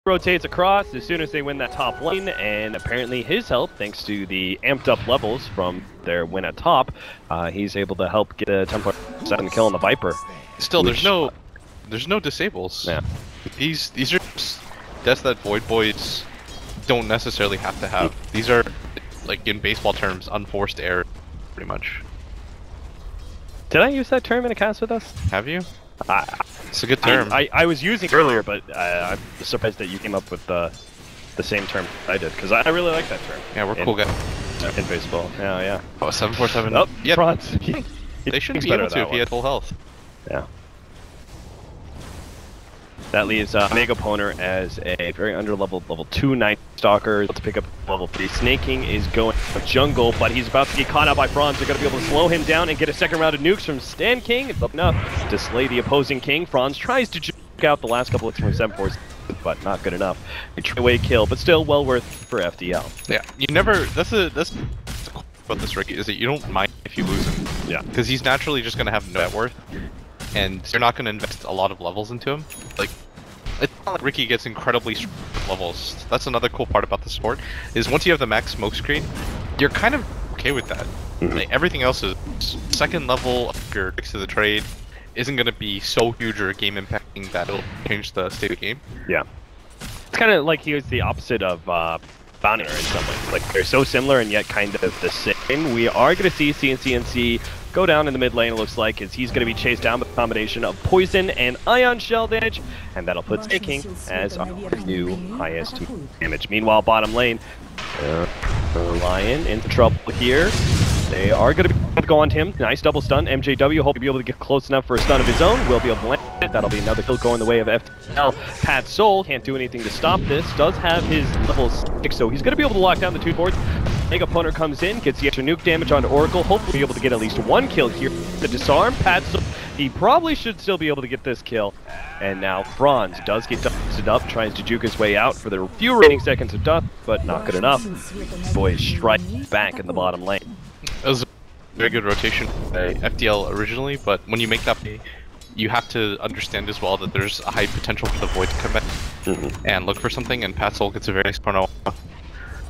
rotates across as soon as they win that top lane, and apparently his help, thanks to the amped up levels from their win at top, he's able to help get a 10.7 kill on the Viper. Still, there's no disables. Yeah. These are just deaths that Void Boys don't necessarily have to have. These are, like in baseball terms, unforced error, pretty much. Did I use that term in a cast with us? Have you? It's a good term. I was using it earlier, but I'm surprised that you came up with the same term I did, because I really like that term. Yeah, we're cool guys. In baseball, yeah. Oh, 747. Oh, yeah. Franz. They shouldn't be able to if he had full health. Yeah. That leaves Mega Poner as a very under-leveled level 2 Night Stalker to pick up level 3. Snaking is going to jungle, but he's about to get caught out by Franz. They're going to be able to slow him down and get a second round of nukes from Stan King. It's enough to slay the opposing King. Franz tries to juke out the last couple of 7-4s, but not good enough. A three-way kill, but still well worth for FDL. Yeah, you never. That's the cool about this Ricky is that you don't mind if you lose him. Yeah. Because he's naturally just going to have no net worth, and you're not going to invest a lot of levels into him. Like, it's not like Ricky gets incredibly strong levels. That's another cool part about the sport, is once you have the max smokescreen, you're kind of okay with that. Like, everything else is second level of your tricks to the trade isn't going to be so huge or game impacting that it'll change the state of the game. Yeah. It's kind of like he was the opposite of Bounty in some ways. Like, they're so similar and yet kind of the same. We are going to see CNC go down in the mid lane, it looks like, as he's going to be chased down with a combination of poison and ion shell damage, and that'll put King as our new highest damage. Meanwhile, bottom lane, Lion in trouble here. They are going to be able to go on him. Nice double stun. MJW hope to be able to get close enough for a stun of his own. Will be able to land it. That'll be another kill going the way of FDL. Pat Soul can't do anything to stop this. Does have his level 6, so he's going to be able to lock down the 2 boards. Mega Punter comes in, gets the extra nuke damage onto Oracle. Hopefully be able to get at least 1 kill here. The disarm. Pat Soul, he probably should still be able to get this kill. And now Franz does get dusted up, tries to juke his way out for the few remaining seconds of dust, but not good enough. Boys strike back in the bottom lane. It was a very good rotation by FDL originally, but when you make that play, you have to understand as well that there's a high potential for the Void to come back and look for something, and Pat Soul gets a very nice porno.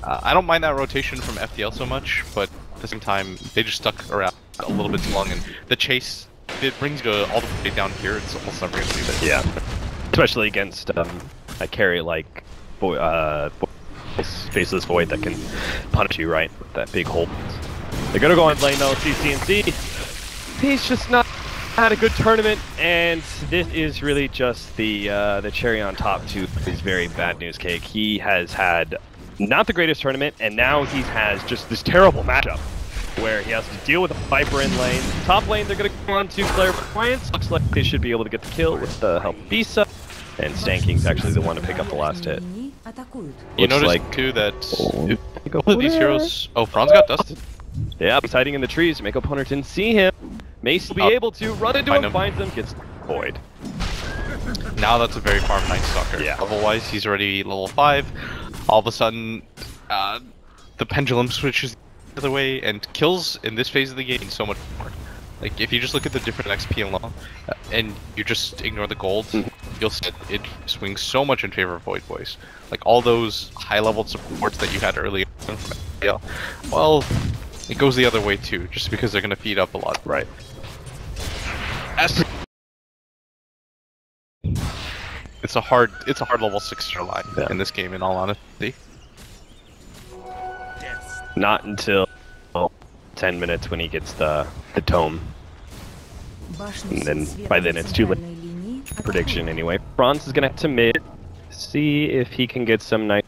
I don't mind that rotation from FDL so much, but at the same time, they just stuck around a little bit too long, and the chase, it brings you all the way down here, it's almost never going to do that. Yeah, especially against a carry like Faceless Void that can punish you right with that big hole. They're gonna go on lane though, CNC. He's just not had a good tournament, and this is really just the cherry on top to his very bad news cake. He has had not the greatest tournament, and now he has just this terrible matchup where he has to deal with a Viper in lane. Top lane, they're gonna go on to Clairvoyance. Looks like they should be able to get the kill with the help of Bisa, and Stanking's actually the one to pick up the last hit. You notice too that both of these heroes. Oh, Franz got dusted. Yeah, he's hiding in the trees. Mako Punter didn't see him. May still be able to run into him, finds him, gets Void. Now that's a very farm Night Stalker. Yeah. Level-wise, he's already level 5. All of a sudden, the pendulum switches the other way, and kills in this phase of the game so much more. Like, if you just look at the different XP and you just ignore the gold, you'll see it swings so much in favor of Void Boys. Like, all those high-level supports that you had earlier from FDL, well, it goes the other way too, just because they're going to feed up a lot. Right. It's a hard level 6-star line in this game, in all honesty. Not until 10 minutes when he gets the tome. And then by then it's too late. Prediction anyway. Franz is gonna have to mid, see if he can get some nice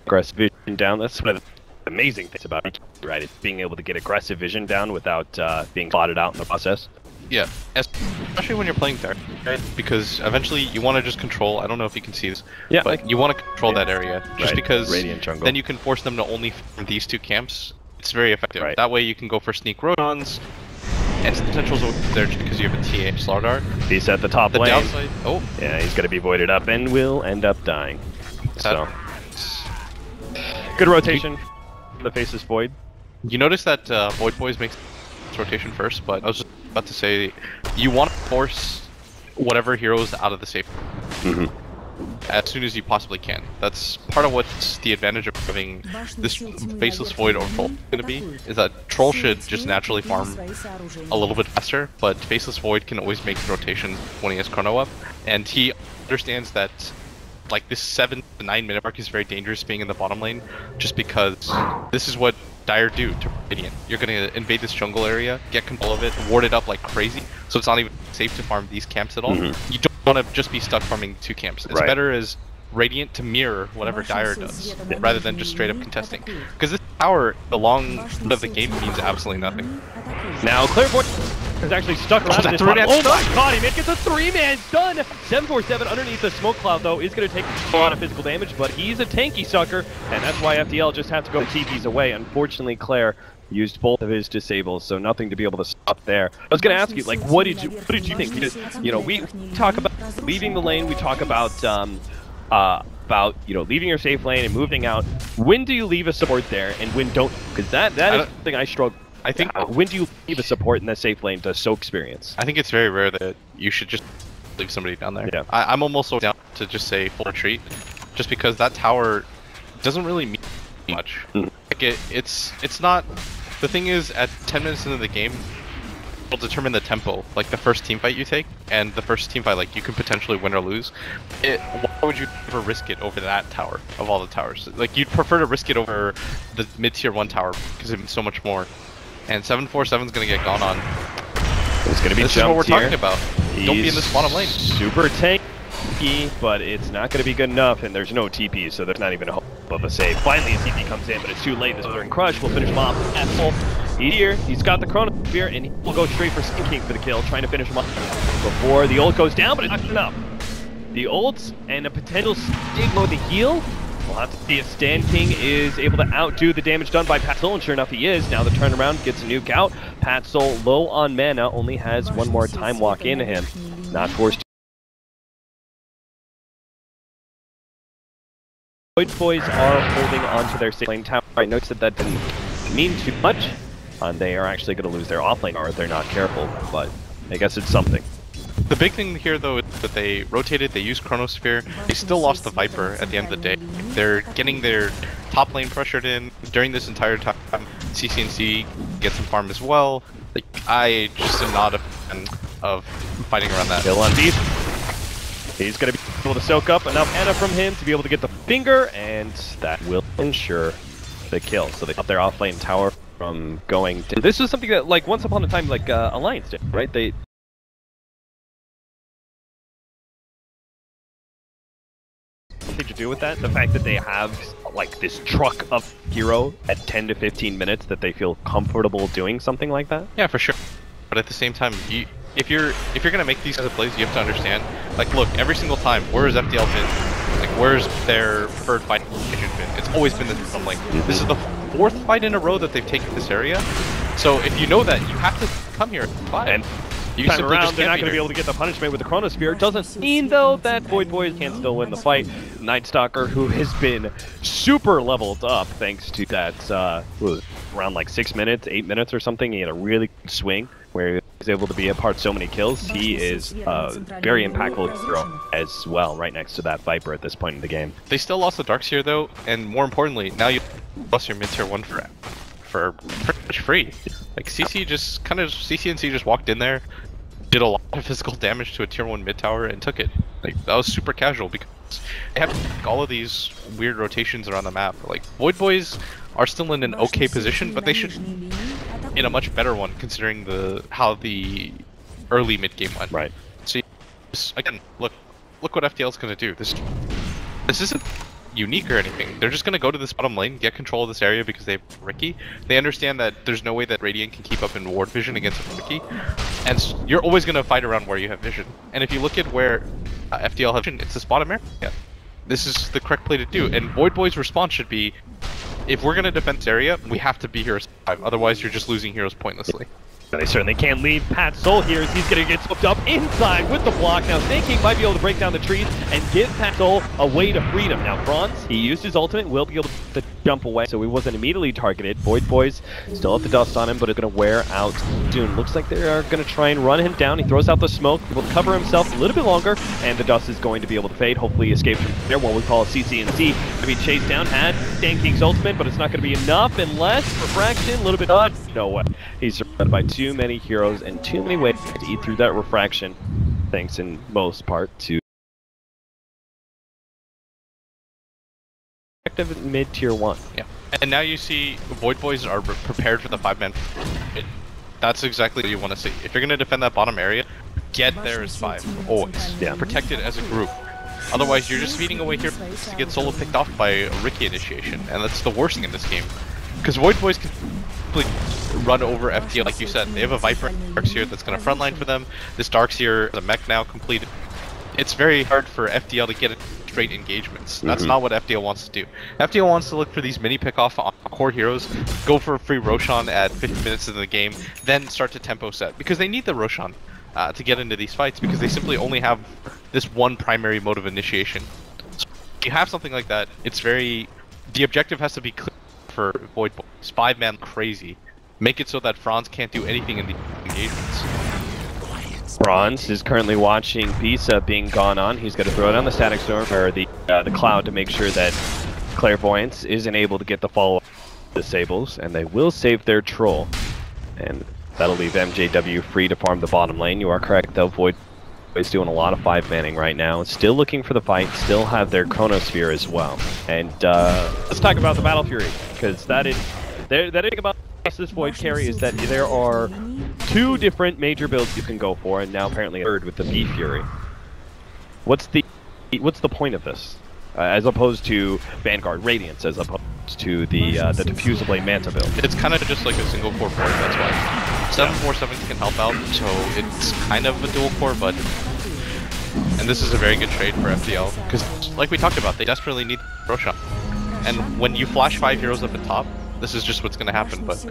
aggressive vision down. That's one of the amazing things about it, right? It's being able to get aggressive vision down without being spotted out in the process. Yeah, especially when you're playing there, right? Because eventually you want to just control. I don't know if you can see this, but you want to control that area just because then you can force them to only farm these 2 camps. It's very effective. That way you can go for sneak roadons, and the potential's there just because you have a TA Slardar. He's at the top lane. Downside, yeah, he's gonna be voided up and will end up dying. So good rotation. The Faceless Void. You notice that Void Boys makes rotation first, but I was just about to say, you want to force whatever heroes out of the safe. as soon as you possibly can. That's part of what's the advantage of having this Faceless Void or Troll going to be, is that Troll should just naturally farm a little bit faster, but Faceless Void can always make the rotation when he has Chrono up, and he understands that like this 7 to 9 minute mark is very dangerous being in the bottom lane, just because this is what Dire do to Radiant. You're gonna invade this jungle area, get control of it, ward it up like crazy, so it's not even safe to farm these camps at all. You don't want to just be stuck farming 2 camps. It's better as Radiant to mirror whatever Dire does, rather than just straight up contesting. Because this tower, the long end of the game, means absolutely nothing. Now, Clairvoyant is actually stuck around this one. Oh my god, he gets a 3-man stun! 747 underneath the smoke cloud, though, is going to take a lot of physical damage, but he's a tanky sucker, and that's why FDL just have to go TPs away. Unfortunately, Claire used both of his disables, so nothing to be able to stop there. I was going to ask you, like, what did you think? Because, you know, we talk about leaving the lane, we talk about, you know, leaving your safe lane and moving out. When do you leave a support there, and when don't? Because that is something I struggle. I think when do you leave a support in the safe lane to soak experience? I think it's very rare that you should just leave somebody down there. Yeah. I'm almost so down to just say full retreat, just because that tower doesn't really mean much. Like it's not. The thing is, at 10 minutes into the game, will determine the tempo, like the first team fight you take, and the first team fight, like, you can potentially win or lose. Why would you ever risk it over that tower of all the towers? Like, you'd prefer to risk it over the mid-tier 1 tower because it means so much more. And 747's gonna get gone on. It's gonna be this is what we're talking about. Don't be in this bottom lane. Super tanky, but it's not gonna be good enough, and there's no TP, so there's not even a hope of a save. Finally, a TP comes in, but it's too late. This Withering Crush will finish him off at full. He's here, he's got the Chrono Sphere, and he will go straight for Skin King for the kill, trying to finish him off before the ult goes down, but it's not good enough. The ults and a potential stigma with the heal. We'll have to see if Stan King is able to outdo the damage done by Pat Soul, and sure enough he is. Now the turnaround gets a nuke out. Pat Soul, low on mana, only has one more time walk into him. Not forced to. Void Boys are holding onto their safe lane tower. I noticed that didn't mean too much. They are actually going to lose their offlane, or if they're not careful, but I guess it's something. The big thing here, though, is that they rotated, they used Chronosphere, they still lost the Viper at the end of the day. They're getting their top lane pressured in during this entire time. CCNC gets some farm as well. Like, I just am not a fan of fighting around that. Kill on deep. He's going to be able to soak up enough mana from him to be able to get the finger, and that will ensure the kill. So they got their offlane tower from going to... This is something that, like, once upon a time, like, Alliance did, right? They... Something to do with that, the fact that they have like this truck of hero at 10 to 15 minutes that they feel comfortable doing something like that. Yeah, for sure. But at the same time, if you're gonna make these kinds of plays, you have to understand. Like, look, every single time, where has FDL been? Like, where's their preferred fighting position been? It's always been this bottom lane. This is the 4th fight in a row that they've taken this area. So if you know that, you have to come here and fight. And you time around, they're not going to be able to get the punishment with the Chronosphere. Doesn't mean, though, that Void Boys can still win the fight. Night Stalker, who has been super leveled up thanks to that, was around like 6 minutes, 8 minutes or something. He had a really good swing where he was able to be a part of so many kills. He is a very impactful hero as well, right next to that Viper at this point in the game. They still lost the Darks here, though, and more importantly, now you lost your mid-tier 1 for pretty much free. Like, CCNC just walked in there, did a lot of physical damage to a tier 1 mid tower and took it. Like, that was super casual because they have all of these weird rotations around the map. Like, Void Boys are still in an okay position, but they should in a much better one considering how the early mid game went. Right. So again, look what FDL's gonna do. This isn't unique or anything. They're just gonna go to this bottom lane, get control of this area because they have Ricky. They understand that there's no way that Radiant can keep up in ward vision against Ricky, and you're always gonna fight around where you have vision. And if you look at where FDL have vision, it's this bottom area. This is the correct play to do. And Void Boy's response should be, if we're gonna defend this area, we have to be heroes 5. Otherwise, you're just losing heroes pointlessly. They certainly can't leave Pat Soul here as he's going to get swept up inside with the block. Now Snake King might be able to break down the trees and give Pat Soul a way to freedom. Now Bronze, he used his ultimate, will be able to jump away, so he wasn't immediately targeted. Void Boys still have the dust on him, but it's going to wear out soon. Looks like they are going to try and run him down. He throws out the smoke, able to cover himself a little bit longer, and the dust is going to be able to fade. Hopefully escape from there, what we call a CC&C. Going to be chased down, had Snake King's ultimate, but it's not going to be enough unless refraction, a little bit odd. No way. He's surrounded by too many heroes and too many ways to eat through that refraction, thanks in most part to active mid tier 1. Yeah, and now you see Void Boys are prepared for the 5-man. That's exactly what you want to see. If you're going to defend that bottom area, get there as 5, always. Yeah. Protect it as a group. Otherwise, you're just feeding away here to get solo picked off by a Ricky initiation, and that's the worst thing in this game. Because Void Boys can run over FDL, like you said. They have a Viper and Darkseer that's going to frontline for them. This Darkseer, the mech now completed. It's very hard for FDL to get straight engagements. That's not what FDL wants to do. FDL wants to look for these mini pick-off on core heroes, go for a free Roshan at 50 minutes into the game, then start to tempo set. Because they need the Roshan to get into these fights, because they simply only have this one primary mode of initiation. So if you have something like that, it's very... The objective has to be clear for Void Boys. 5-man crazy. Make it so that Franz can't do anything in the engagements. Bronze is currently watching Pisa being gone on. He's going to throw down the static storm, or the cloud, to make sure that Clairvoyance isn't able to get the follow-up disables, and they will save their troll. And that'll leave MJW free to farm the bottom lane. You are correct, though. Void is doing a lot of 5-manning right now. Still looking for the fight, still have their Chronosphere as well. And let's talk about the Battle Fury, because that is about this Void carry is that there are 2 different major builds you can go for, and now apparently a third with the B Fury. What's the point of this, as opposed to Vanguard Radiance, as opposed to the Diffuser Blade Manta build? It's kind of just like a single core board, that's why. 747 can help out, so it's kind of a dual core, but... And this is a very good trade for FDL, because like we talked about, they desperately need Roshan. And when you flash 5 heroes up at top, this is just what's going to happen. But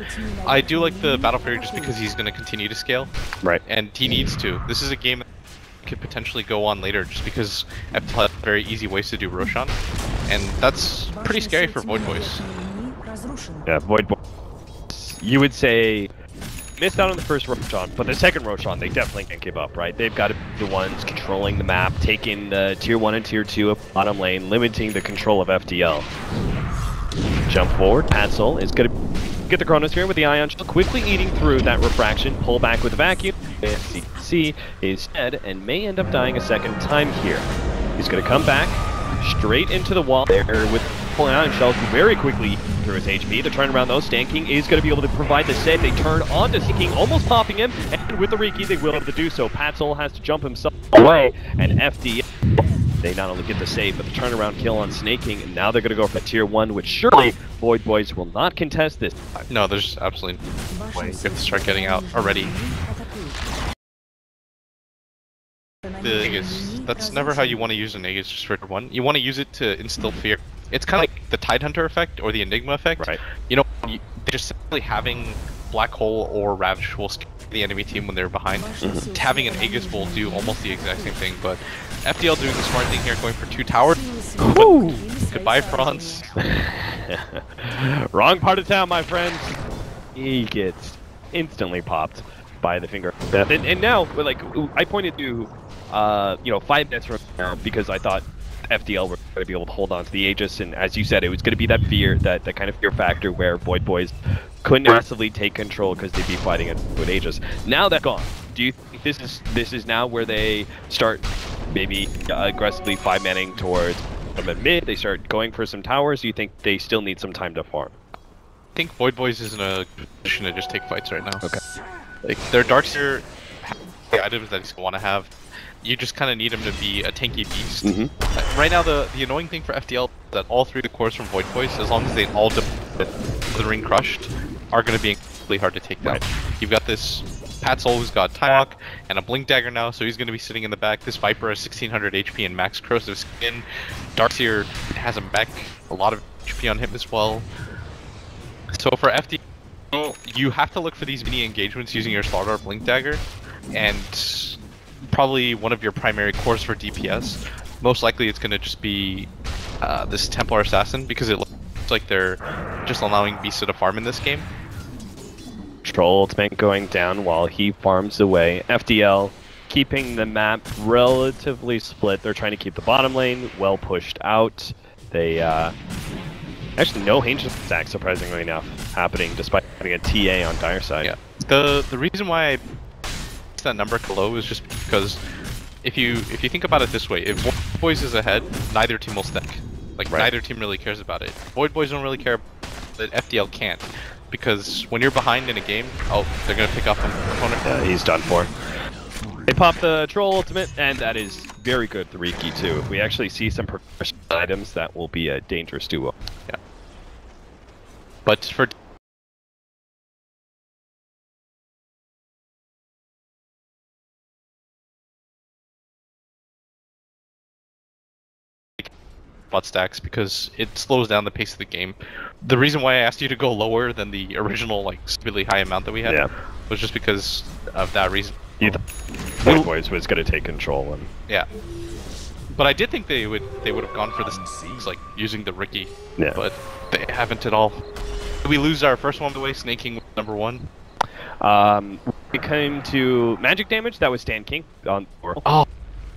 I do like the Battle Fury just because he's going to continue to scale. Right. And he needs to. This is a game that could potentially go on later just because FDL has very easy ways to do Roshan. And that's pretty scary for Void Boys. Yeah, Void Boys, you would say, missed out on the first Roshan, but the second Roshan they definitely can't give up, right? They've got to be the ones controlling the map, taking the tier 1 and tier 2 of bottom lane, limiting the control of FDL. Jump forward, Patsoul is going to get the Chronosphere with the Ion Shield, quickly eating through that refraction, pull back with the vacuum. CC is dead and may end up dying a second time here. He's going to come back straight into the wall there with full Ion Shield very quickly through his HP. To turn around though, Stanking is going to be able to provide the save. They turn on to Stanking, almost popping him, and with the Riki they will be able to do so. Patsoul has to jump himself away, and FD, they not only get the save, but the turnaround kill on Snaking, and now they're going to go for tier 1, which surely Void Boys will not contest this. No, there's absolutely no way. You have to start getting out already. The Aegis, that's never how you want to use an Aegis just for one. You want to use it to instill fear. It's kind of like the Tidehunter effect or the Enigma effect. Right. You know, just simply having Black Hole or Ravage will scare the enemy team when they're behind. Having an Aegis will do almost the exact same thing, but FDL doing the smart thing here, going for 2 towers. Goodbye, Franz. Wrong part of town, my friends. He gets instantly popped by the finger of death. And now, like, I pointed to, you know, 5 minutes from now because I thought FDL were going to be able to hold on to the Aegis, and as you said, it was going to be that fear, that kind of fear factor where Void Boys couldn't massively take control because they'd be fighting it with Aegis. Now that's gone. Do you think this is now where they start maybe aggressively 5-manning towards mid? They start going for some towers? Do you think they still need some time to farm? I think Void Boys is in a position to just take fights right now. Okay. Like, their Darkseer have the items that he's want to have. You just kind of need him to be a tanky beast. Right now, the annoying thing for FDL is that all 3 of the cores from Void Boys, as long as they all the ring crushed, are going to be incredibly hard to take down. Right. You've got this Patsoul who's got Time Walk and a Blink Dagger now, so he's going to be sitting in the back. This Viper has 1600 HP and max corrosive skin. Darkseer has him back, a lot of HP on him as well. So for FDL, You have to look for these mini engagements using your Slardar Blink Dagger, and probably one of your primary cores for DPS. Most likely it's going to just be this Templar Assassin, because it looks like they're just allowing Bisa to farm in this game. Troll ultimate going down while he farms away. FDL keeping the map relatively split. They're trying to keep the bottom lane well pushed out. They actually no range attack, surprisingly enough, happening despite having a TA on dire side. Yeah. The reason why I that number low is just because if you think about it this way, if Void Boys is ahead, neither team will stack. Like neither team really cares about it. Void Boys don't really care, but FDL can't, because when you're behind in a game, they're gonna pick up on the opponent. Yeah, he's done for. They pop the Troll ultimate, and that is very good 3-key too. If we actually see some progression items, that will be a dangerous duo. Yeah. But for bot stacks, because it slows down the pace of the game. The reason why I asked you to go lower than the original, like, really high amount that we had was just because of that reason. Void Boys was going to take control, and yeah. But I did think they would have gone for this, like using the Ricky. Yeah. But they haven't at all. Did we lose our first one of the way, snaking with number 1? We came to magic damage. That was Stan King on Oracle. Oh,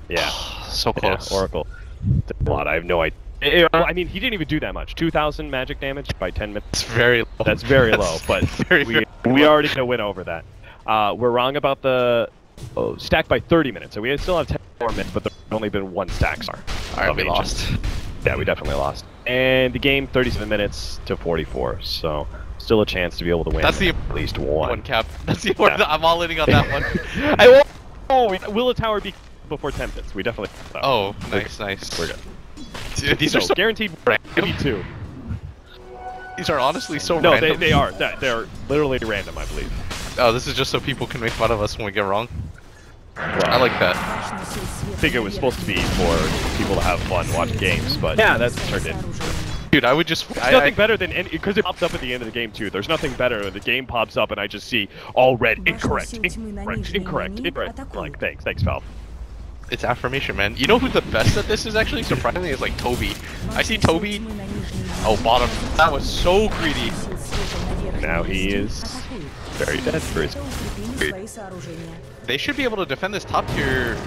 yeah, so close. Yeah, Oracle. A lot. I have no idea. I mean, he didn't even do that much. 2,000 magic damage by 10 minutes. It's very low. That's very low, but we already gonna win over that. We're wrong about the stack by 30 minutes, so we still have 10 more minutes, but there's only been 1 stack star. Alright, we lost. Yeah, we definitely lost. And the game, 37 minutes to 44, so still a chance to be able to win. That's the at least one cap. That's the important. I'm all in on that one. Will a tower be before 10 minutes? We definitely. Oh, nice. We're good. Dude, these are so guaranteed. Maybe 2. These are honestly so no, random. they are. They're literally random, I believe. Oh, this is just so people can make fun of us when we get wrong. Well, I like that. I think it was supposed to be for people to have fun, watch games, but yeah, that's turned in. Dude, I would just... There's nothing better than... Because it pops up at the end of the game, too. There's nothing better when the game pops up and I just see all red, incorrect. Like, thanks, Valve. It's affirmation, man. You know who the best at this is actually? Surprisingly, is like Toby. I see Toby... Oh, bottom. That was so greedy. Now he is very dead for his... They should be able to defend this top tier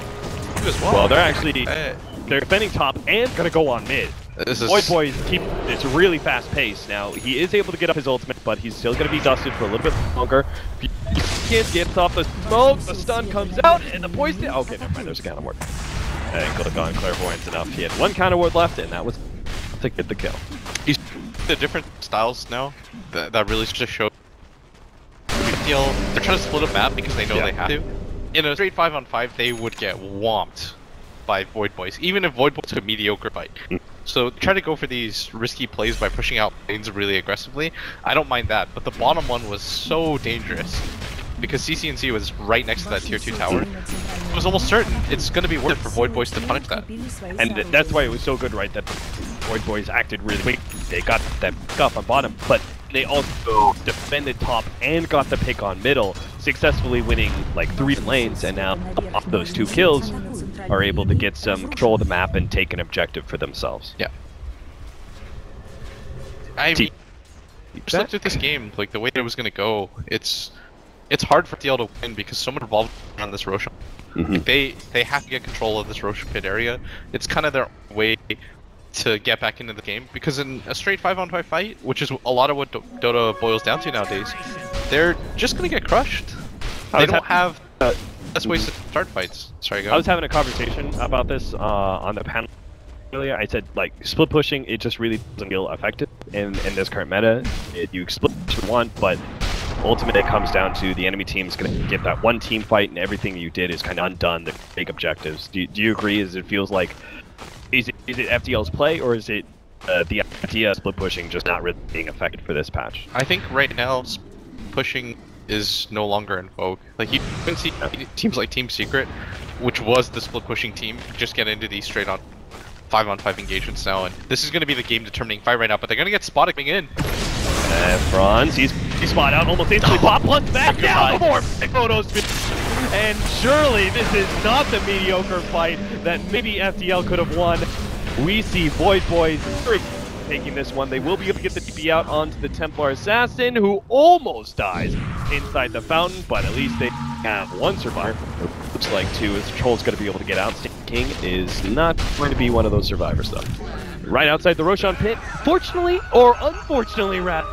as well. Well, they're actually... they're defending top and gonna go on mid. Void Boys keep it's really fast pace. Now he is able to get up his ultimate, but he's still gonna be dusted for a little bit longer. Kid gets off the smoke, the stun comes out, and the poison. Okay, never mind. There's a counter ward. I didn't click on clairvoyance enough. He had 1 counter ward left, and that was to get the kill. The different styles now that really just show. They're trying to split a map because they know they have to. In a straight 5-on-5, they would get whomped by Void Boys, even if Void Boys took a mediocre fight. So try to go for these risky plays by pushing out lanes really aggressively. I don't mind that, but the bottom one was so dangerous because CCNC was right next to that tier 2 tower. It was almost certain it's going to be worth it for Void Boys to punish that. And that's why it was so good, right, that Void Boys acted really quick. They got that pick up on bottom, but they also defended top and got the pick on middle, successfully winning like 3 lanes, and now off those 2 kills are able to get some control of the map and take an objective for themselves. Yeah. I mean, just looked at this game, like the way it was going to go, it's hard for FDL to win because someone involved on this Roshan. Like they have to get control of this Roshan pit area. It's kind of their way to get back into the game, because in a straight 5-on-5 fight, which is a lot of what Dota boils down to nowadays, they're just gonna get crushed. They don't have best ways to start fights. Sorry, go. I was having a conversation about this on the panel earlier. I said, like, split pushing, it just really doesn't feel effective in this current meta. You split what you want, but ultimately it comes down to the enemy team's gonna get that one team fight, and everything you did is kind of undone, the big objectives. Do you agree? As it feels like, is it FDL's play, or is it the idea of split pushing just not really being effective for this patch? I think right now pushing is no longer in vogue. Like, you can see teams like Team Secret, which was the split pushing team, just get into these straight on 5-on-5 engagements now, and this is going to be the game determining fight right now, but they're going to get spotted coming in. Franz, he's spot out almost instantly. Pop plus back down before photos. And surely this is not the mediocre fight that maybe FDL could have won. We see Void Boys taking this one. They will be able to get the TP out onto the Templar Assassin, who almost dies inside the fountain, but at least they have one survivor. Looks like two, as Troll's going to be able to get out. King is not going to be one of those survivors, though. Right outside the Roshan pit, fortunately or unfortunately, rather.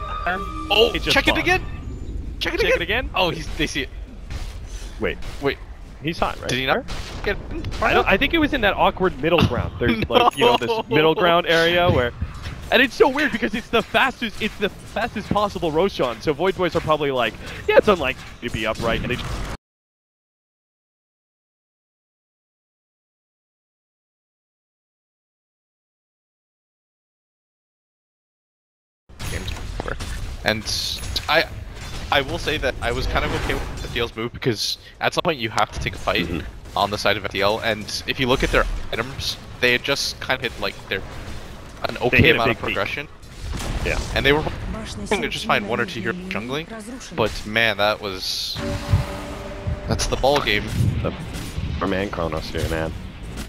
Oh, check it again! Check it again! Oh, they see it. Wait. He's hot, right? Did he not get? I think it was in that awkward middle ground. There's like, you know, this middle ground area where, and it's so weird because it's the fastest possible Roshan. So Void Boys are probably like, yeah, it's unlikely to be upright, and they just and I will say that I was kind of okay with FDL's move because at some point you have to take a fight on the side of FDL, and if you look at their items, they had just kind of hit like an okay amount of progression. Yeah, and they were hoping to just find one or two here jungling, but man, that's the ball game. Our man Kronos here, man.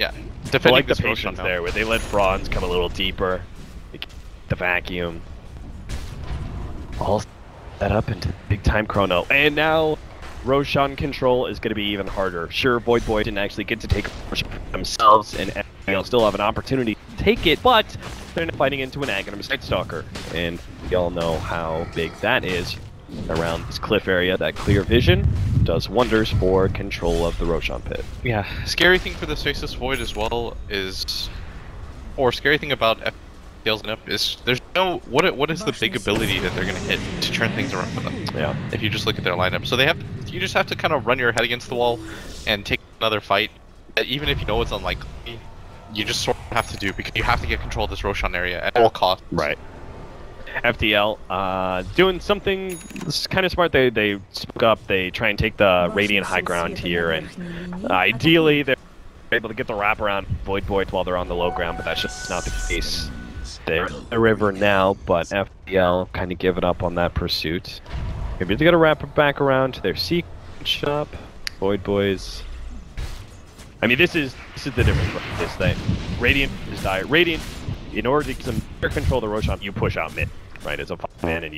Yeah, defending like the patience there, where they let Bronze come a little deeper, the vacuum. All set up into big time Chrono. And now Roshan control is going to be even harder. Sure, Void Boy didn't actually get to take themselves, and they'll still have an opportunity to take it, but they're not fighting into an Aghanim Sight Stalker. And we all know how big that is around this cliff area. That clear vision does wonders for control of the Roshan pit. Yeah, scary thing for the Stasis Void as well is, or scary thing about FDL's lineup is there's no what is the big ability that they're gonna hit to turn things around for them. Yeah. If you just look at their lineup, so you just have to kind of run your head against the wall and take another fight, even if you know it's unlikely. You just sort of have to do because you have to get control of this Roshan area at all costs. Right. FDL doing something kind of smart. They spoke up. They try and take the Radiant high ground here, and ideally they're able to get the wraparound Void Boys while they're on the low ground, but that's just not the case. They're in the river now, but FDL kind of giving up on that pursuit. Maybe they gotta wrap it back around to their secret shop. Void Boys. I mean, this is the difference with this thing. Radiant is dire. Radiant, in order to get some better control of the Roshan, you push out mid, right? As a 5-man, and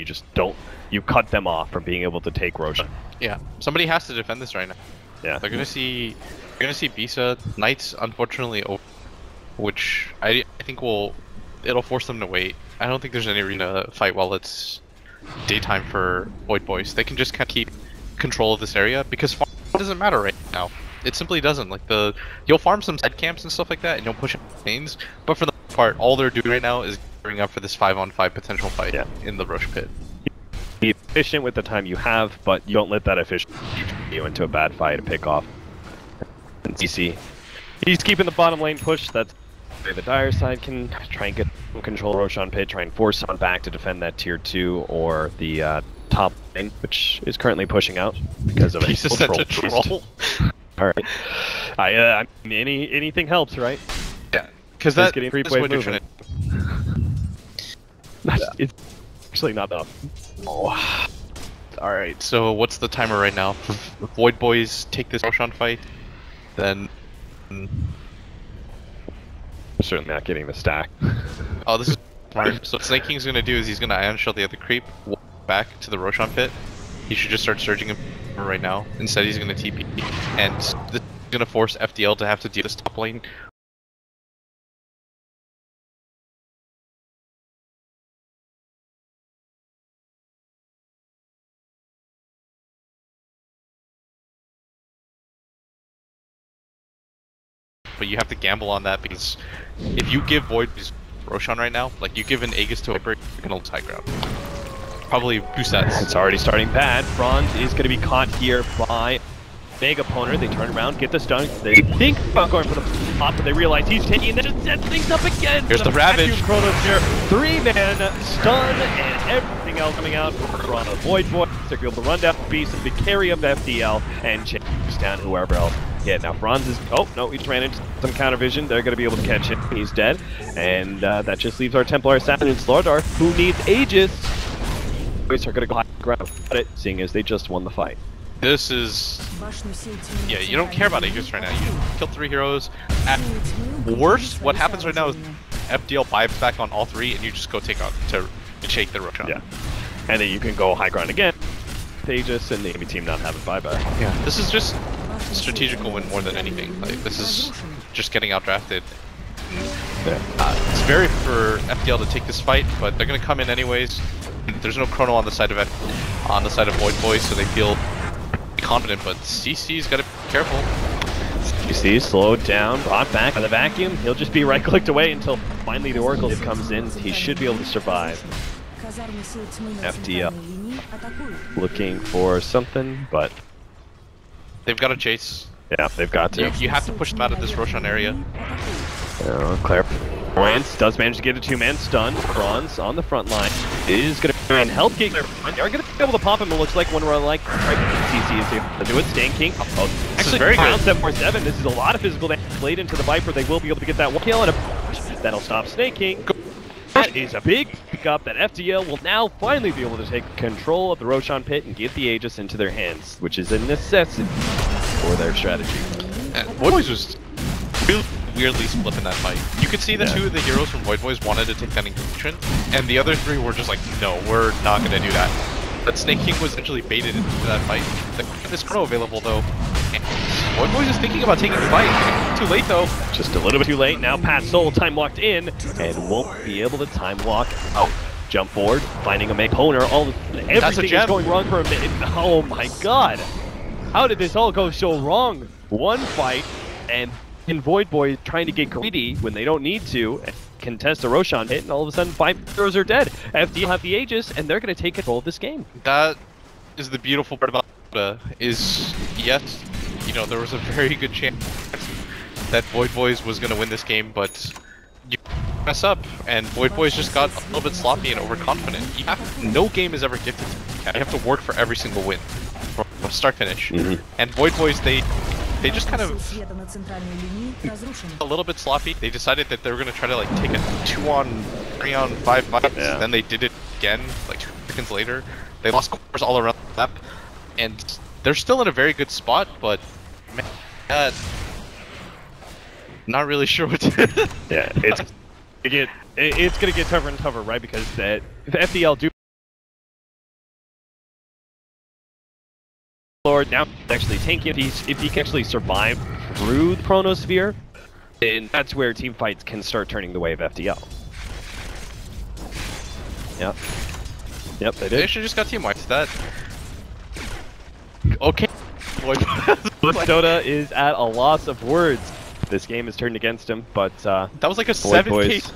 you cut them off from being able to take Roshan. Yeah, somebody has to defend this right now. Yeah, they're gonna see Bisa. Knights, unfortunately, which I think it'll force them to wait. I don't think there's any reason to fight while it's daytime for Void Boys. They can just kind of keep control of this area because farm doesn't matter right now. It simply doesn't. Like you'll farm some side camps and stuff like that, and you'll push mains. But for the most part, all they're doing right now is gearing up for this 5-on-5 potential fight in the Rosh pit. Be efficient with the time you have, but you don't let that efficiency you into a bad fight to pick off. And CC, he's keeping the bottom lane push. That's the dire side can try and get control Roshan pit, try and force someone back to defend that tier 2 or the top lane, which is currently pushing out because of He's such a troll. Alright. I mean, anything helps, right? Yeah, because that's getting what you're trying to... It's actually not enough. Oh. Alright, so what's the timer right now? If Void Boys take this Roshan fight, then... Certainly not getting the stack. Oh, this is smart. So what Snake King's gonna do is he's gonna Ion Shell the other creep, walk back to the Roshan pit. He should just start surging him right now. Instead, he's gonna TP, and this is gonna force FDL to have to deal this top lane. But you have to gamble on that because if you give Void Roshan right now, like you give an Aegis to Viper, you're gonna lose high ground. Probably boost that. It's already starting bad. Bronze is going to be caught here by Mega Poner. They turn around, get the stun. They think about going for the pop, but they realize he's taking it and sets things up again. Here's the Ravage. Chronos here. 3-man stun and everything else coming out from the Void Boy. They're able to run down the beast of the carry of FDL and chase down whoever else. Yeah, now Franz is... Oh, no, he just ran into some counter vision. They're going to be able to catch him. He's dead. And that just leaves our Templar Assassin and Slardar, who needs Aegis. boys are going to go high ground about it, seeing as they just won the fight. This is... Yeah, you don't care about Aegis right now. You kill 3 heroes. At worst, what happens right now is FDL buys back on all 3 and you just go take out to shake the Roshan. Yeah. And then you can go high ground again. Aegis and the enemy team not having buyback. Yeah. This is just a strategical win more than anything. Like, this is just getting outdrafted. Yeah. It's very for FDL to take this fight, but they're gonna come in anyways. There's no chrono on the side of Void Boys, so they feel confident. But CC's gotta be careful. CC slowed down, brought back by the vacuum. He'll just be right-clicked away until finally the Oracle comes in. He should be able to survive. FDL looking for something, but they've got to chase. Yeah, they've got to. You have to push them out of this Roshan area. Clairvoyance does manage to get a 2-man stun. Bronze on the front line is going to try and help get Clairvoyance. They are going to be able to pop him, it looks like, when we're like, CC is able to do it. Stan King. Oh, actually, very good. 747. This is a lot of physical damage played into the Viper. They will be able to get that 1 kill and that'll stop Snake King. That is a big pickup that FDL will now finally be able to take control of the Roshan pit and get the Aegis into their hands, which is a necessity for their strategy. And Void Boys was really weirdly split in that fight. You could see the 2 of the heroes from Void Boys wanted to take that engagement, and the other 3 were just like, no, we're not going to do that. But Snake King was essentially baited into that fight. This chrono available though. And Void Boys is thinking about taking the fight. Too late though. Just a little bit too late. Now Pat Soul time locked in and won't be able to time walk out. Jump forward, finding a make owner. Everything is going wrong for a minute. Oh my god. How did this all go so wrong? One fight and Void Boy trying to get greedy when they don't need to and contest a Roshan hit, and all of a sudden 5 heroes are dead. FD have the Aegis and they're going to take control of this game. That is the beautiful part about is yes, you know, there was a very good chance that Void Boys was going to win this game, but you mess up, and Void Boys just got a little bit sloppy and overconfident. No game is ever gifted to you. You have to work for every single win, from start finish. And Void Boys, they just kind of a little bit sloppy. They decided that they were going to try to like take a 2-on-3-on-5 fight. Then they did it again, like 2 seconds later. They lost cores all around the map, and they're still in a very good spot, but man, not really sure what to Yeah, it's gonna get tougher and tougher, right? Because if FDL do Lord now actually tanking, if he can actually survive through the Chronosphere, then that's where team fights can start turning the way of FDL. Yep, they did. They should just got team wiped. That okay. Dota is at a loss of words. This game is turned against him, but that was like a 7K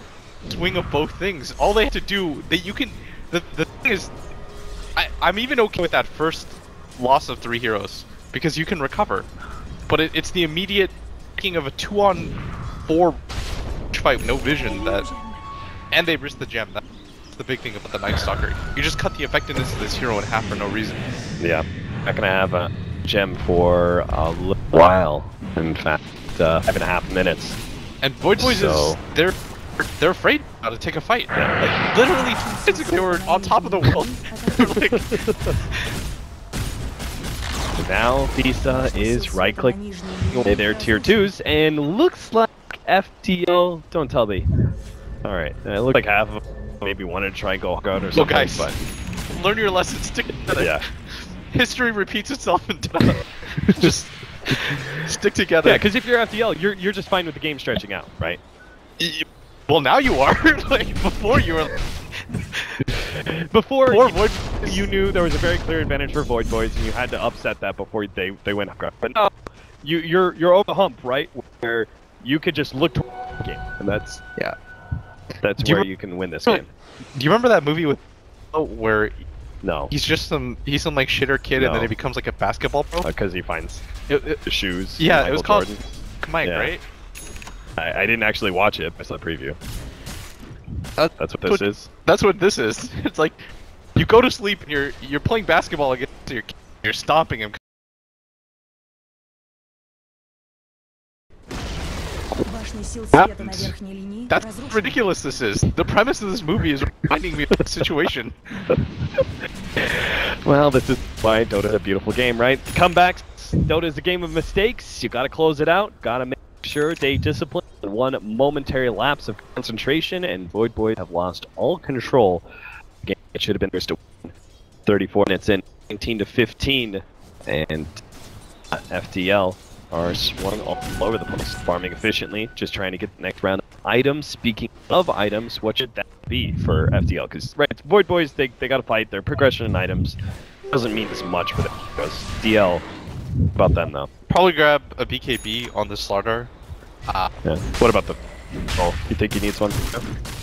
swing of both things. All they had to do, the thing is, I'm even okay with that first loss of 3 heroes because you can recover, but it's the immediate taking of a 2-on-4 fight with no vision and they risked the gem. That's the big thing about the Night Stalker. You just cut the effectiveness of this hero in half for no reason. Yeah, not gonna have a gem for a little while. In fact, 5.5 minutes. And Void Boys they're afraid now to take a fight. Like literally 2 minutes ago they were on top of the world. Now Visa is right-clicking their tier 2s, and looks like FTL. Don't tell me. All right, it looks like half of them maybe wanted to try and go out or something. Well, guys, but learn your lessons. Stick together. Yeah. History repeats itself in Dota. Just stick together. Yeah, because if you're FDL, you're just fine with the game stretching out, right? Well, now you are. Like before, you were. Before you knew there was a very clear advantage for Void Boys, and you had to upset that before they went up. But now, you're over the hump, right? Where you could just look to the game, and that's where you can win this game. Do you remember that movie with where? No. He's some like shitter kid, and then he becomes like a basketball pro. Because he finds shoes. Yeah, it was called Mike, right? I didn't actually watch it. I saw the preview. That's what this is. That's what this is. It's like you go to sleep and you're playing basketball against your kid. You're stomping him. That's how ridiculous this is. The premise of this movie is reminding me of the situation. Well, this is why Dota's a beautiful game, right? Comebacks. Dota is a game of mistakes. You gotta close it out. Gotta make sure stay disciplined. One momentary lapse of concentration, and Void Boys have lost all control. Game it should have been theirs to win. 34 minutes in, 19 to 15, and FDL are swung all over the place, farming efficiently, just trying to get the next round of items. Speaking of items, what should that be for FDL? Because right, Void Boys, they got to fight. Their progression in items doesn't mean as much for them. Because DL, about them though. Probably grab a BKB on the Slardar. Yeah. What about the? Oh, you think he needs one?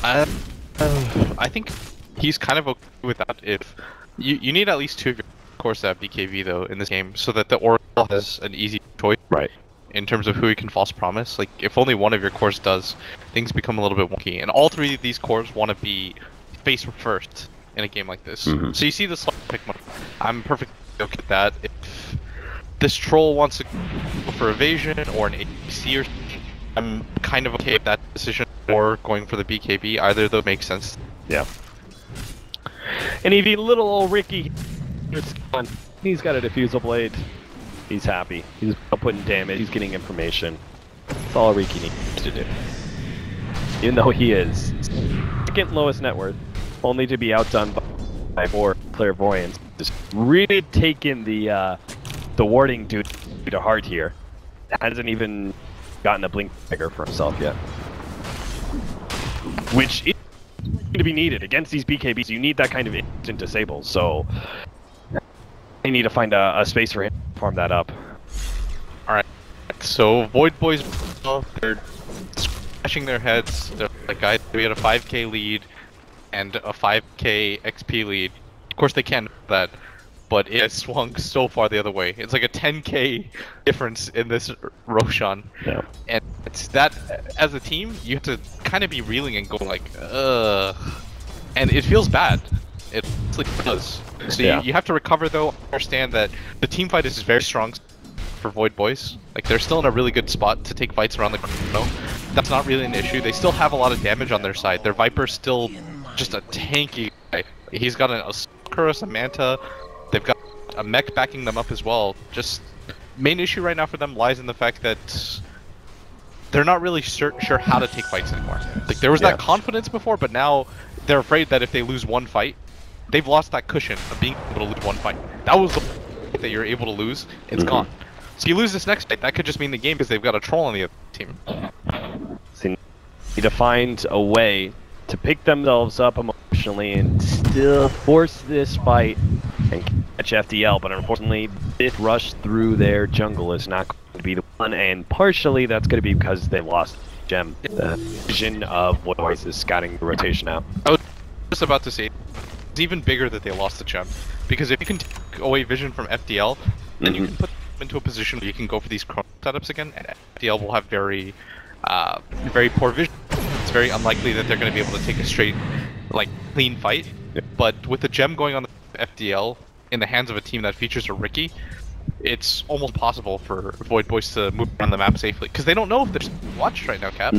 I think he's kind of okay with that. If you need at least 2 of your cores to have BKB though in this game, so that the Oracle has an easy choice. Right. In terms of who you can false promise, like if only one of your cores does, things become a little bit wonky. And all 3 of these cores want to be face first in a game like this. Mm-hmm. So you see this pick one. I'm perfectly okay with that. If this troll wants to go for evasion or an AC or something, I'm kind of okay with that decision, or going for the BKB. Either of those makes sense. Yeah. And if little old Ricky, he's got a diffusal blade. He's happy. He's putting damage. He's getting information. That's all Ricky needs to do. Even though he is second lowest net worth, only to be outdone by 4 clairvoyants. Just really taking the warding dude to heart here. Hasn't even gotten a blink trigger for himself yet. Which is going to be needed against these BKBs. You need that kind of instant disable. So you need to find a space for him to farm that up. Alright, so Void Boys, they're scratching their heads. They're like, guys, we had a 5k lead and a 5k XP lead. Of course they can't do that, but it swung so far the other way. It's like a 10k difference in this Roshan. Yeah. And it's that, as a team, you have to kind of be reeling and going like, ugh. And it feels bad. It does. So yeah. you have to recover though, understand that the team fight is very strong for Void Boys. Like they're still in a really good spot to take fights around the chrono. That's not really an issue. They still have a lot of damage on their side. Their Viper's still just a tanky guy. He's got a Kurus, a Manta. They've got a mech backing them up as well. Just main issue right now for them lies in the fact that they're not really sure how to take fights anymore. Like there was that confidence before, but now they're afraid that if they lose one fight, they've lost that cushion of being able to lose one fight. That was the fight that you're able to lose. It's gone. So you lose this next fight, that could just mean the game because they've got a troll on the other team. So you need to find a way to pick themselves up emotionally and still force this fight and catch FDL, but unfortunately this rush through their jungle is not going to be the one, and partially that's going to be because they lost Gem. The vision of Voice is scouting the rotation out. I was just about to say, it's even bigger that they lost the Gem, because if you can take away vision from FDL, then you can put them into a position where you can go for these chrono setups again, and FDL will have very poor vision. It's very unlikely that they're going to be able to take a straight, like, clean fight. But with the Gem going on the FDL in the hands of a team that features a Ricky, it's almost possible for Void Boys to move around the map safely, because they don't know if they're watched right now, Cap.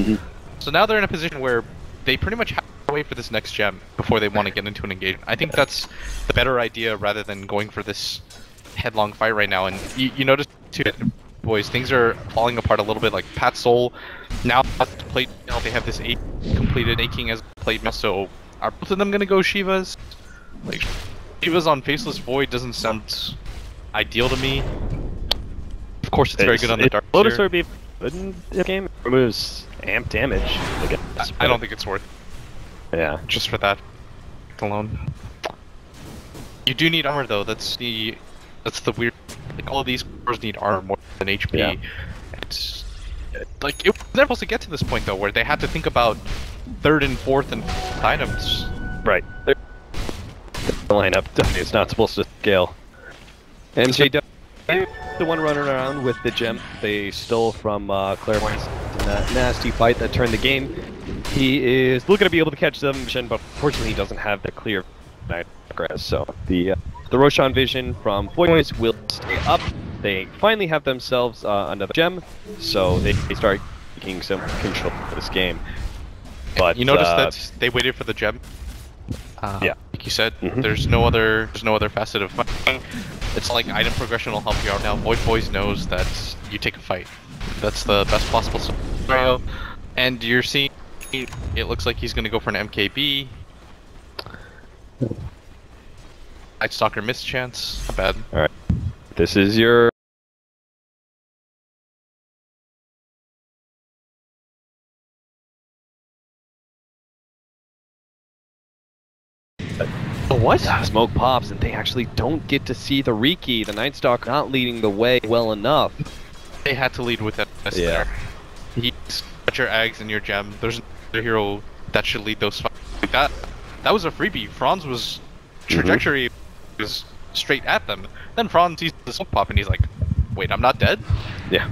So now they're in a position where they pretty much have to wait for this next Gem before they want to get into an engagement. I think that's the better idea rather than going for this headlong fight right now. And you notice too, boys, things are falling apart a little bit. Like Pat Soul now has to play. They have this completed Aching as played. So are both of them gonna go Shivas? Like Shivas on Faceless Void doesn't sound ideal to me. Of course, it's very good on the dark. Lotus would be good in the game. It removes amp damage. I don't think it's worth. Yeah, just for that alone. You do need armor though. That's the weird. Like all of these cores need armor more than HP. Yeah. It's like it was never supposed to get to this point though, where they had to think about 3rd and 4th and 5th items. Right. The lineup is not supposed to scale. MJW, the one running around with the gem they stole from Clairvoyance in that nasty fight that turned the game. He is still going to be able to catch them, but unfortunately he doesn't have the clear progress. So the Roshan vision from Voice will stay up. They finally have themselves another gem, so they start taking some control of this game. But you notice that they waited for the gem. Yeah, like you said, there's no other facet of fighting. It's like item progression will help you out now. Void Boys knows that you take a fight. That's the best possible scenario. And you're seeing, it looks like he's going to go for an MKB. Night Stalker missed chance. Not bad. Alright. This is your... What? Smoke pops and they actually don't get to see the Riki. The Night Stalker not leading the way well enough. They had to lead with that there. He's got your Ags and your Gem. There's another hero that should lead those fights. Like that was a freebie. Franz was trajectory was straight at them. Then Franz sees the smoke pop and he's like, wait, I'm not dead? Yeah.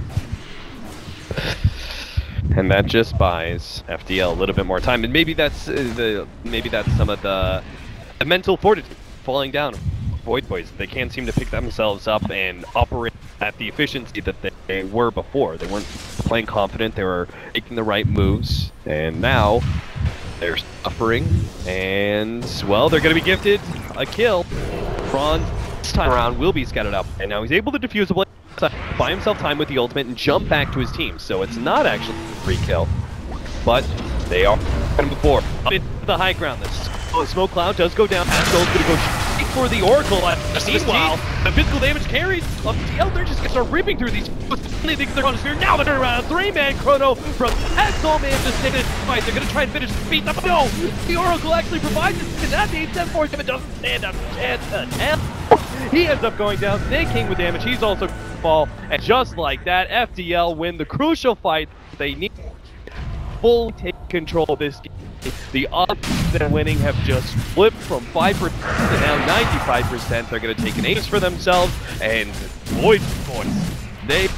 And that just buys FDL a little bit more time. And maybe that's some of the mental fortitude falling down. Void Boys, they can't seem to pick themselves up and operate at the efficiency that they were before. They weren't playing confident, they were making the right moves, and now they're suffering, and, well, they're going to be gifted a kill. Franz, this time around, will be scouted out, and now he's able to defuse the blade, buy himself time with the ultimate, and jump back to his team. So it's not actually a free kill, but they are going to move forward. Up into the high ground. The smoke cloud does go down. Pascal's going to go straight for the Oracle. Meanwhile, the physical damage carries of FDL. They're just going to start ripping through these. They think they're on a sphere. Now they're around. 3-man chrono from Pascal, man, just taking it twice. They're going to try and finish the beat up. No! The Oracle actually provides it. And that means 7-4 it doesn't stand up a chance to hell. He ends up going down. Snake King with damage. He's also fall. And just like that, FDL win the crucial fight they need. Fully take control of this game. The odds of them winning have just flipped from 5% to now 95%. They're going to take an ace for themselves, and Void Boys, they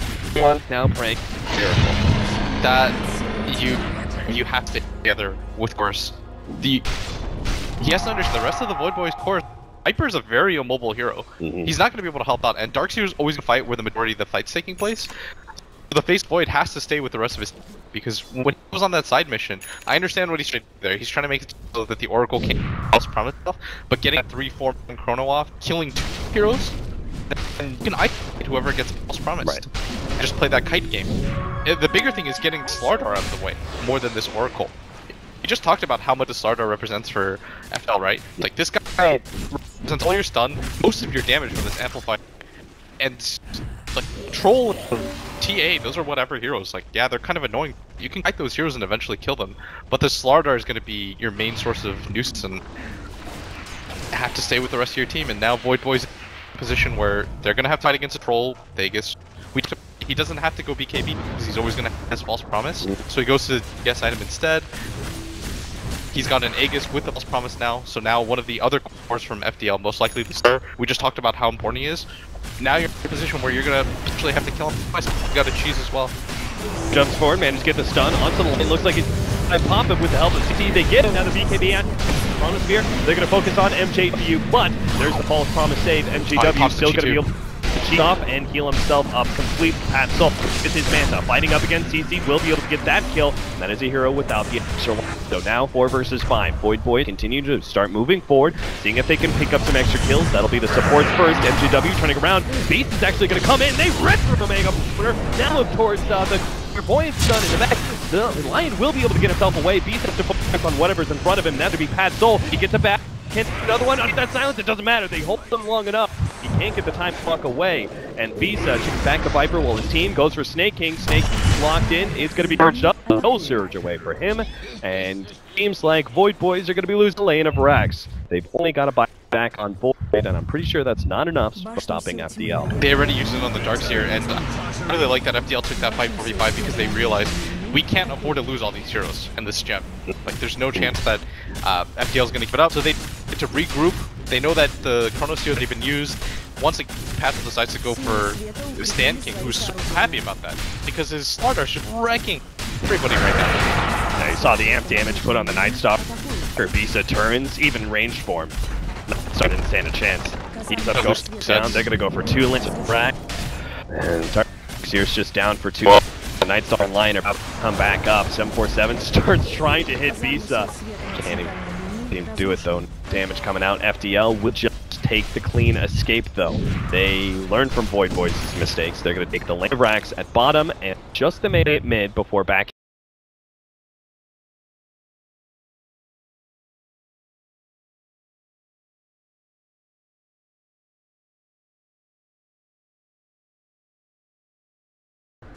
want now prank miracle. That you have to together with course. He has to understand the rest of the Void Boys course. Viper's a very immobile hero. He's not going to be able to help out, and Darkseer's always going to fight where the majority of the fight's taking place. The face Void has to stay with the rest of his team, because when he was on that side mission, I understand what he's trying to do there. He's trying to make it so that the Oracle can't false promise stuff, but getting a 3-4 chrono off, killing 2 heroes, and you can isolate whoever gets false promised. Right. And just play that kite game. The bigger thing is getting Slardar out of the way, more than this Oracle. You just talked about how much the Slardar represents for FL, right? Like, this guy represents all your stun, most of your damage from this amplifier, and like Troll and TA, those are whatever heroes. Like, yeah, they're kind of annoying. You can fight those heroes and eventually kill them, but the Slardar is going to be your main source of nuisance and have to stay with the rest of your team. And now Void Boys in a position where they're going to have to fight against a Troll. He doesn't have to go BKB because he's always going to have his false promise. So he goes to the guess item instead. He's got an Aegis with the false promise now, so now one of the other cores from FDL, most likely the Star, we just talked about how important he is. Now you're in a position where you're gonna potentially have to kill him twice. You gotta cheese as well. Jumps forward, manages to get the stun onto the line. Looks like it's pop it with the help of CT. They get it. Now the BKB at Chronosphere. They're gonna focus on MJW, but there's the false promise save. MJW still gonna be able to cheat off and heal himself up completely. Pat Soul with his Manta fighting up against CC will be able to get that kill. That is a hero without the extra one. So now 4 versus 5. Void Boys continue to start moving forward, seeing if they can pick up some extra kills. That'll be the supports first. MJW turning around. Beast is actually going to come in. They rip through the Mega Corner. Now look towards the Clairvoyant stun in the back. The Lion will be able to get himself away. Beast has to focus on whatever's in front of him. That would be Pat Soul. He gets it back. Can't do another one. That silence, it doesn't matter. They hold them long enough. He can't get the time clock away. And Visa shoots back the Viper while his team goes for Snake King. Snake locked in. It's going to be charged up. No surge away for him. And seems like Void Boys are going to be losing the lane of Rax. They've only got to buy back on Void, and I'm pretty sure that's not enough for stopping FDL. They already used it on the Darkseer, and I really like that FDL took that fight 4v5 because they realized we can't afford to lose all these heroes in this gem. Like, there's no chance that FDL is going to give it up, so they get to regroup. They know that the Chronosphere they've been used. Once Pascal decides to go for Stan King, who's so happy about that, because his Slardar is just wrecking everybody right now. Now you saw the amp damage put on the Night Stalker. Visa turns, even ranged form. Star didn't stand a chance. He's up, goes down. They're gonna go for 2 links of rack. And Darkseer's just down for 2. The Night Stalker line are about to come back up. 747 starts trying to hit Visa. Can't even. Seem to do it though. Damage coming out. FDL will just take the clean escape though. They learn from Void Boys' mistakes. They're going to take the lane of racks at bottom and just the mid before back.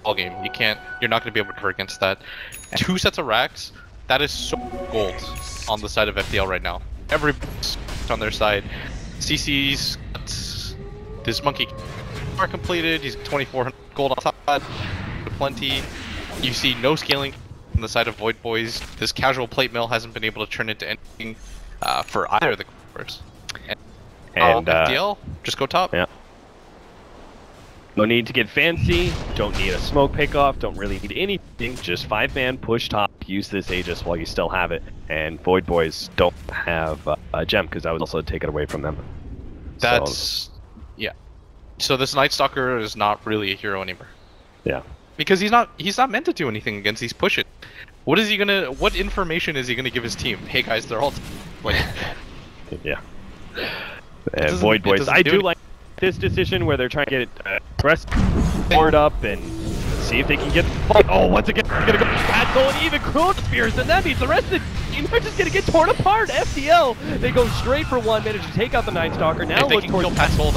All game. You're not going to be able to cover against that. 2 sets of racks, that is so gold on the side of FDL right now. Everybody's on their side. CC's got this monkey are completed. He's 2,400 gold on top. Plenty. You see no scaling on the side of Void Boys. This casual plate mill hasn't been able to turn into anything for either of the Qualifiers. And FDL, just go top. Yeah. No need to get fancy, don't need a smoke pick-off, don't really need anything, just 5-man push top, use this Aegis while you still have it, and Void Boys don't have a gem, because I would also take it away from them. That's... yeah. So this Night Stalker is not really a hero anymore. Yeah. Because he's not meant to do anything against these push it. What information is he gonna give his team? Hey guys, they're all like... yeah. And Void Boys, I do like this decision where they're trying to get press board up and see if they can get. Oh, once again, they're gonna go Pat Soul and even Chronospheres, and that means the rest of the team are just gonna get torn apart. FDL, they go straight for one, manage to take out the Night Stalker. Now look towards Pat Soul.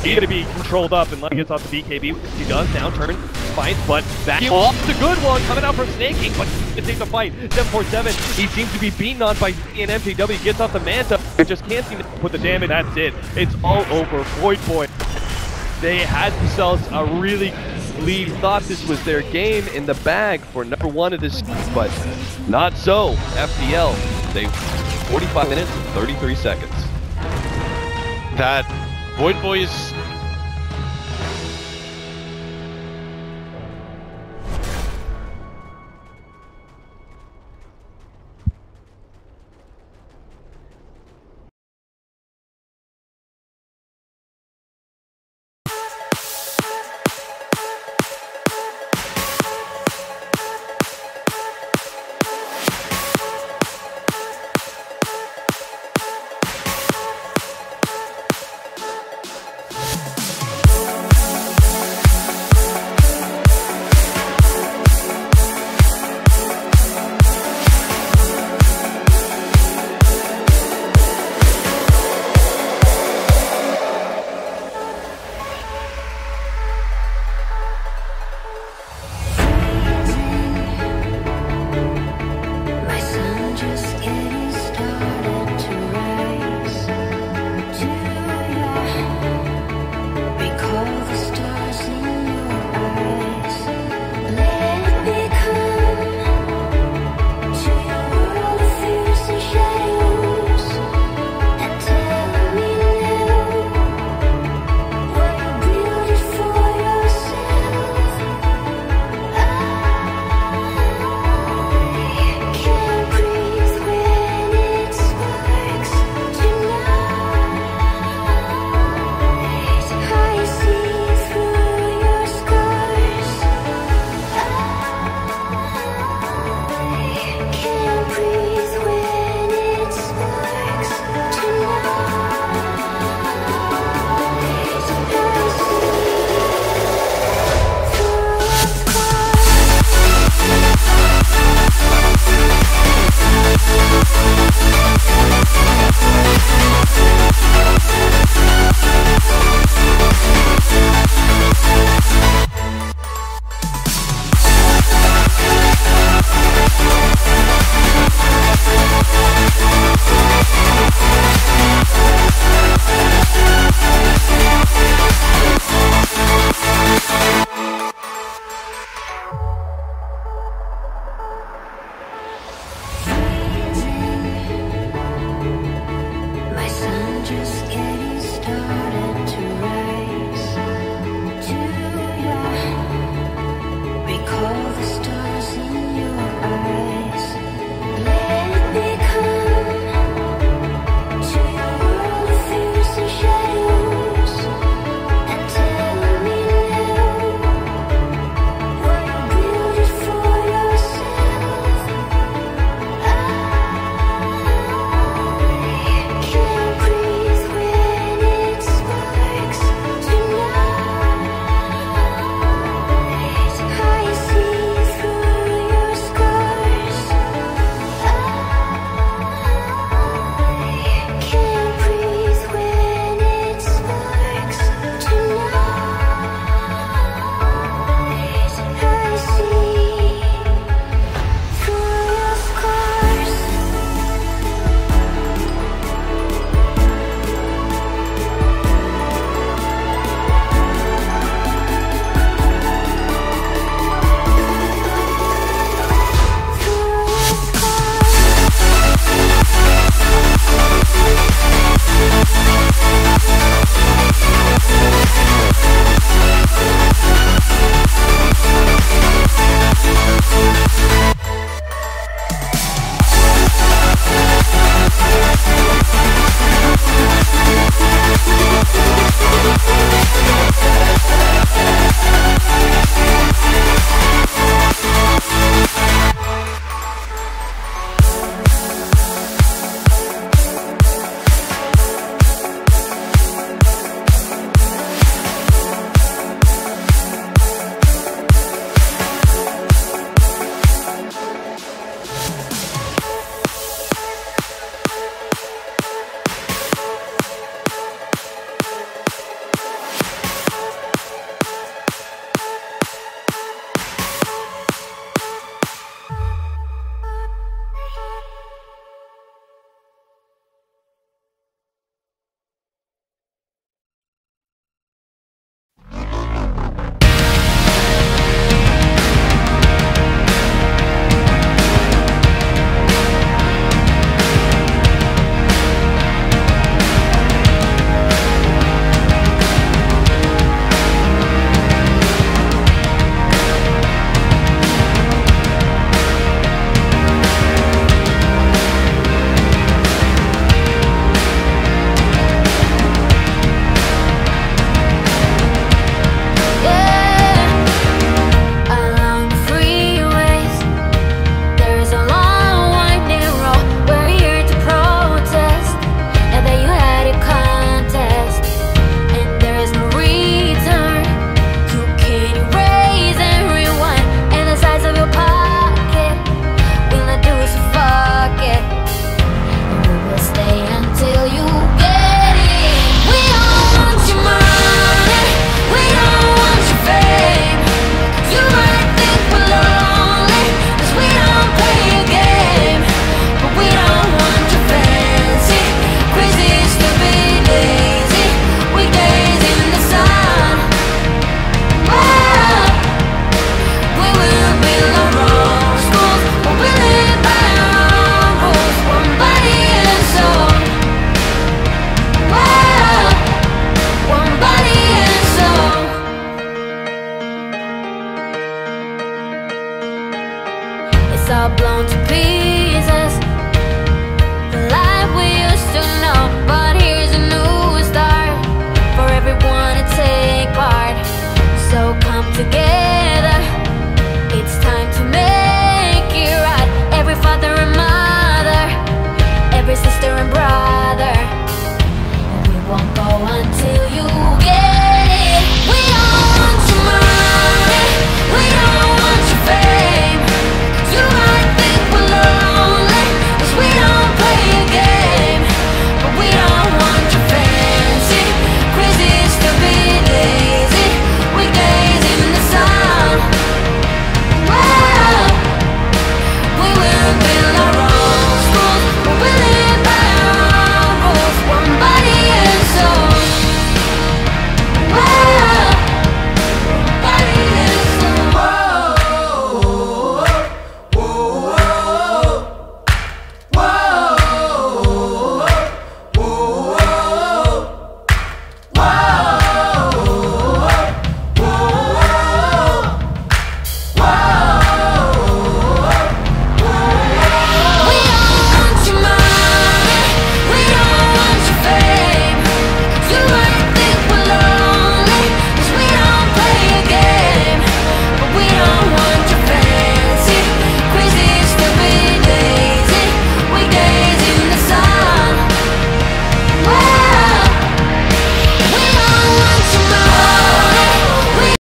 He's gonna be controlled up and gets off the BKB. He does downturn, fights, but that it's a good one coming out from Snaking, but he takes the fight. 747. He seems to be beaten on by C and MJW. Gets off the Manta, just can't seem to put the damage. That's it. It's all over. Void Boy. They had themselves a really lead. Thought this was their game in the bag for number 1 of this, but not so. FDL. They 45 minutes and 33 seconds. That Void Boys